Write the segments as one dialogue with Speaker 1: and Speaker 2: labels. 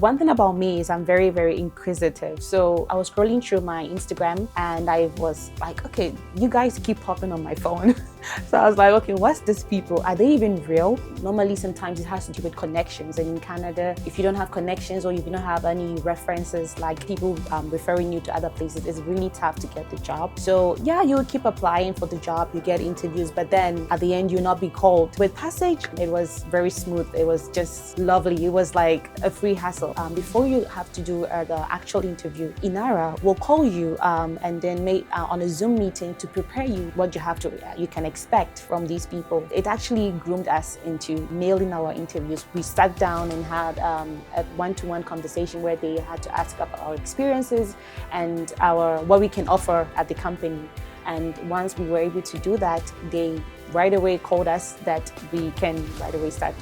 Speaker 1: One thing about me is I'm very, very inquisitive. So I was scrolling through my Instagram and I was like, okay, you guys keep popping on my phone. So I was like, okay, what's these people? Are they even real? Normally, sometimes it has to do with connections. And in Canada, if you don't have connections or if you don't have any references, like people referring you to other places, it's really tough to get the job. So yeah, you'll keep applying for the job, you get interviews, but then at the end, you'll not be called. With Passage, it was very smooth. It was just lovely. It was like a free hassle. Before you have to do the actual interview, Inara will call you and then make on a Zoom meeting to prepare you what you can expect from these people. It actually groomed us into nailing our interviews. We sat down and had a one-to-one conversation where they had to ask about our experiences and what we can offer at the company. And once we were able to do that, they right away called us that we can right away start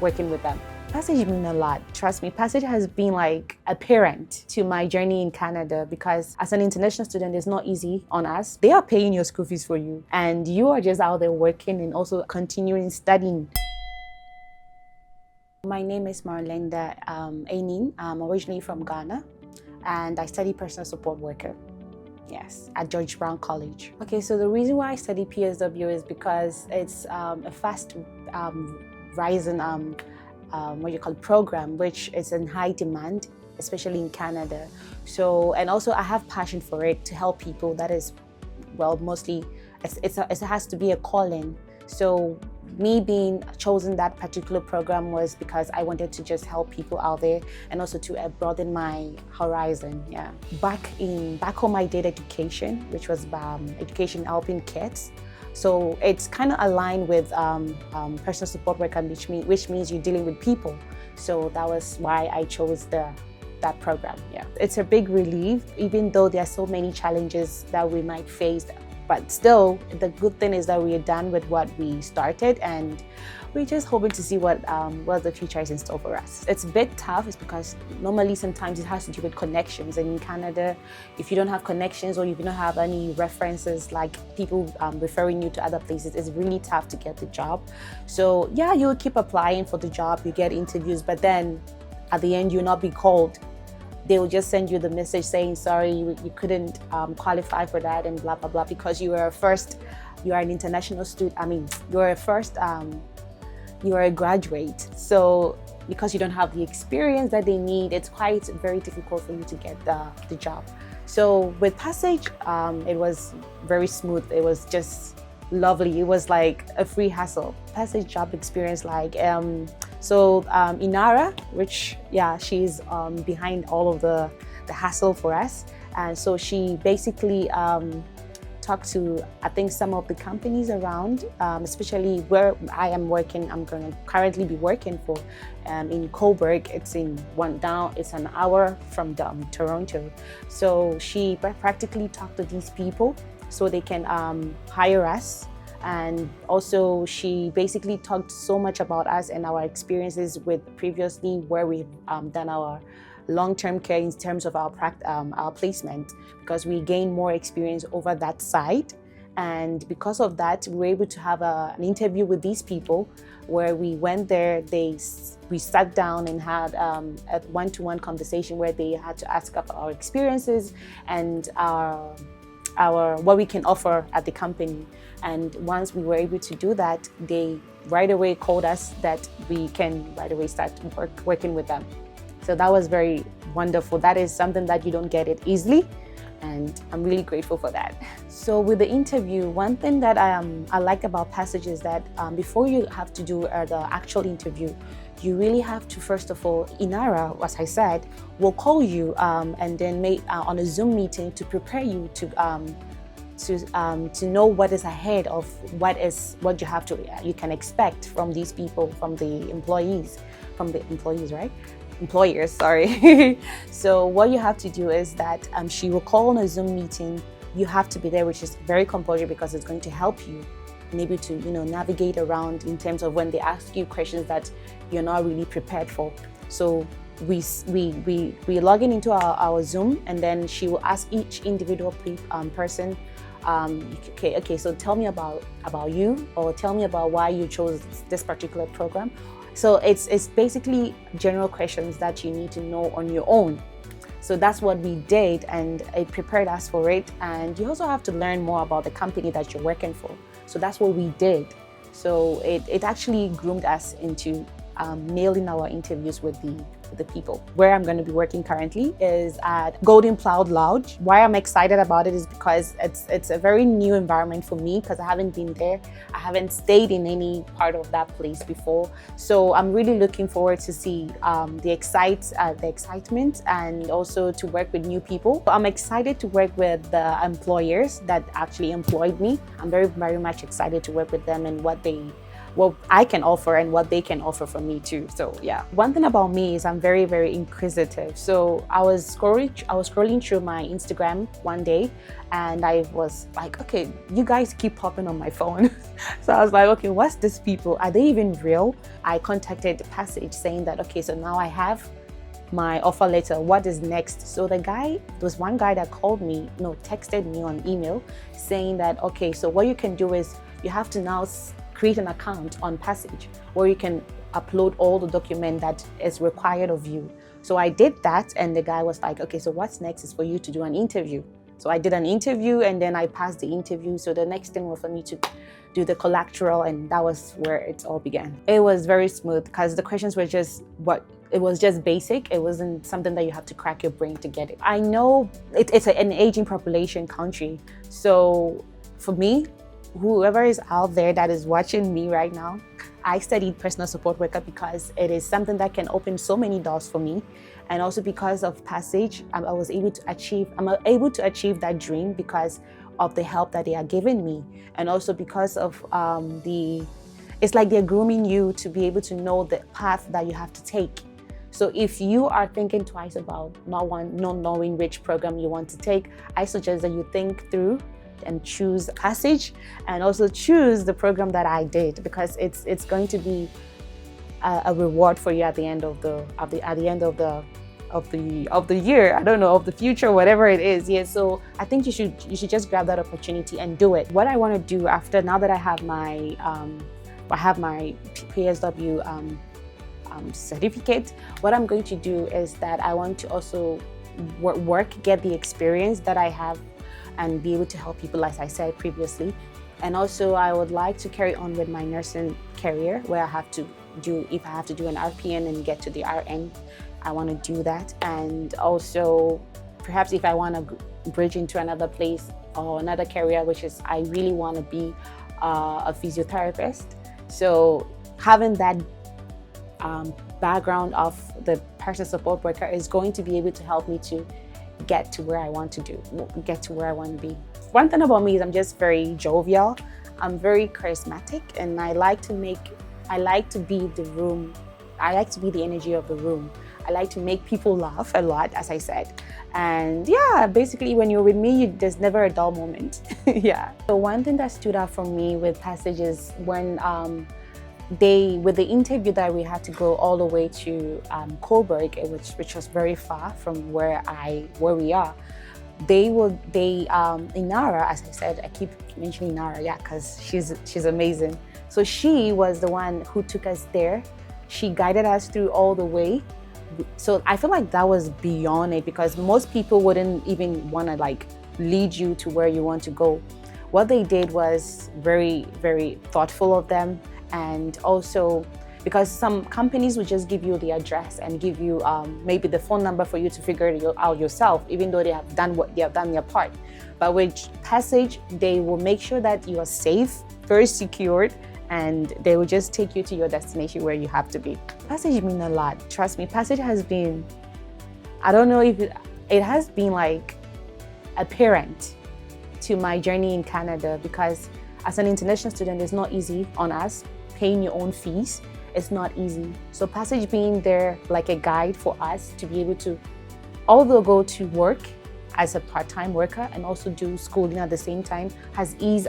Speaker 1: working with them. Passage means a lot. Trust me, Passage has been like a parent to my journey in Canada because as an international student, it's not easy on us. They are paying your school fees for you and you are just out there working and also continuing studying. My name is Malinda Ainin. I'm originally from Ghana and I study personal support worker. Yes, at George Brown College. Okay, so the reason why I study PSW is because it's a fast rising what you call program, which is in high demand, especially in Canada. So, and also I have passion for it to help people. That is, well, mostly it has to be a calling. So me being chosen that particular program was because I wanted to just help people out there and also to broaden my horizon. Yeah. Back home I did education, which was education helping kids. So it's kind of aligned with personal support worker, which means you're dealing with people. So that was why I chose that program. Yeah, it's a big relief, even though there are so many challenges that we might face. But still, the good thing is that we are done with what we started and we're just hoping to see what the future is in store for us. It's a bit tough, it's because normally sometimes it has to do with connections. And in Canada, if you don't have connections or if you don't have any references, like people referring you to other places, it's really tough to get the job. So yeah, you'll keep applying for the job, you get interviews, but then at the end, you'll not be called. They will just send you the message saying, sorry, you couldn't qualify for that and blah, blah, blah, because you are an international student. You are a graduate. So because you don't have the experience that they need, it's quite very difficult for you to get the job. So with Passage, it was very smooth. It was just lovely. It was like a free hassle. Passage job experience, like, Inara, which, yeah, she's behind all of the hassle for us. And so she basically talked to, I think, some of the companies around, especially where I am working. I'm going to currently be working for in Coburg. It's it's an hour from Toronto. So she practically talked to these people so they can hire us. And also she basically talked so much about us and our experiences with previously where we've done our long-term care in terms of our placement, because we gained more experience over that side. And because of that, we were able to have an interview with these people where we went there, we sat down and had a one-to-one conversation where they had to ask about our experiences and what we can offer at the company. And once we were able to do that, they right away called us that we can right away start working with them. So that was very wonderful. That is something that you don't get it easily, and I'm really grateful for that. So with the interview, one thing that I like about Passage is that before you have to do the actual interview, you really have to, first of all, Inara, as I said, will call you and then make on a Zoom meeting to prepare you to know what is ahead of what you can expect from these people, from the employees, right? Employers, sorry. So what you have to do is that she will call on a Zoom meeting. You have to be there, which is very compulsory because it's going to help you and able to navigate around in terms of when they ask you questions that you're not really prepared for. So we log in into our Zoom, and then she will ask each individual person, okay, so tell me about you, or tell me about why you chose this particular program. So it's basically general questions that you need to know on your own. So that's what we did, and it prepared us for it. And you also have to learn more about the company that you're working for. So that's what we did. So it actually groomed us into nailing our interviews with the people. Where I'm going to be working currently is at Golden Cloud Lodge. Why I'm excited about it is because it's a very new environment for me, because I haven't been there. I haven't stayed in any part of that place before. So I'm really looking forward to see the excitement, and also to work with new people. I'm excited to work with the employers that actually employed me. I'm very, very much excited to work with them and what I can offer and what they can offer for me too. So yeah, one thing about me is I'm very, very inquisitive. So I was scrolling through my Instagram one day, and I was like, okay, you guys keep popping on my phone. So I was like, okay, what's these people? Are they even real? I contacted Passage saying that, okay, so now I have my offer letter. What is next? So there was one guy that texted me on email saying that, okay, so what you can do is you have to now create an account on Passage where you can upload all the document that is required of you. So I did that, and the guy was like, okay, so what's next is for you to do an interview. So I did an interview, and then I passed the interview. So the next thing was for me to do the collateral, and that was where it all began. It was very smooth because the questions were it was just basic. It wasn't something that you have to crack your brain to get it. I know it's an aging population country. So for me, whoever is out there that is watching me right now, I studied personal support worker because it is something that can open so many doors for me. And also because of Passage, I'm able to achieve that dream because of the help that they are giving me. And also because of it's like they're grooming you to be able to know the path that you have to take. So if you are thinking twice about not knowing which program you want to take, I suggest that you think through and choose Passage, and also choose the program that I did, because it's going to be a reward for you at the end of the year. I don't know, of the future, whatever it is. Yeah. So I think you should just grab that opportunity and do it. What I want to do now that I have my PSW certificate, what I'm going to do is that I want to also get the experience that I have and be able to help people, as I said previously. And also I would like to carry on with my nursing career, where if I have to do an RPN and get to the RN, I want to do that. And also perhaps if I want to bridge into another place or another career, which is I really want to be a physiotherapist. So having that background of the personal support worker is going to be able to help me to get to where I want to be. One thing about me is I'm just very jovial. I'm very charismatic, and I like to be the energy of the room. I like to make people laugh a lot, as I said. And yeah, basically when you're with me, there's never a dull moment. Yeah. So one thing that stood out for me with Passage is when with the interview that we had to go all the way to Coburg, which was very far from where we are. Inara, as I said, I keep mentioning Inara, yeah, because she's amazing. So she was the one who took us there. She guided us through all the way. So I feel like that was beyond it, because most people wouldn't even want to lead you to where you want to go. What they did was very, very thoughtful of them. And also because some companies will just give you the address and give you maybe the phone number for you to figure it out yourself, even though they have done their part. But with Passage, they will make sure that you are safe, very secured, and they will just take you to your destination where you have to be. Passage means a lot. Trust me, Passage has been, I don't know if it has been like a parent to my journey in Canada, because as an international student, it's not easy on us. Paying your own fees, it's not easy. So Passage being there like a guide for us to be able to although go to work as a part-time worker and also do schooling at the same time has eased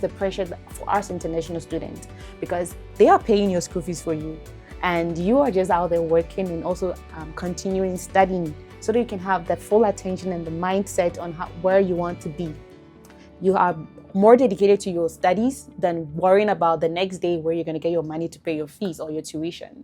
Speaker 1: the pressure for us international students, because they are paying your school fees for you and you are just out there working and also continuing studying so that you can have that full attention and the mindset on where you want to be. You are more dedicated to your studies than worrying about the next day where you're going to get your money to pay your fees or your tuition.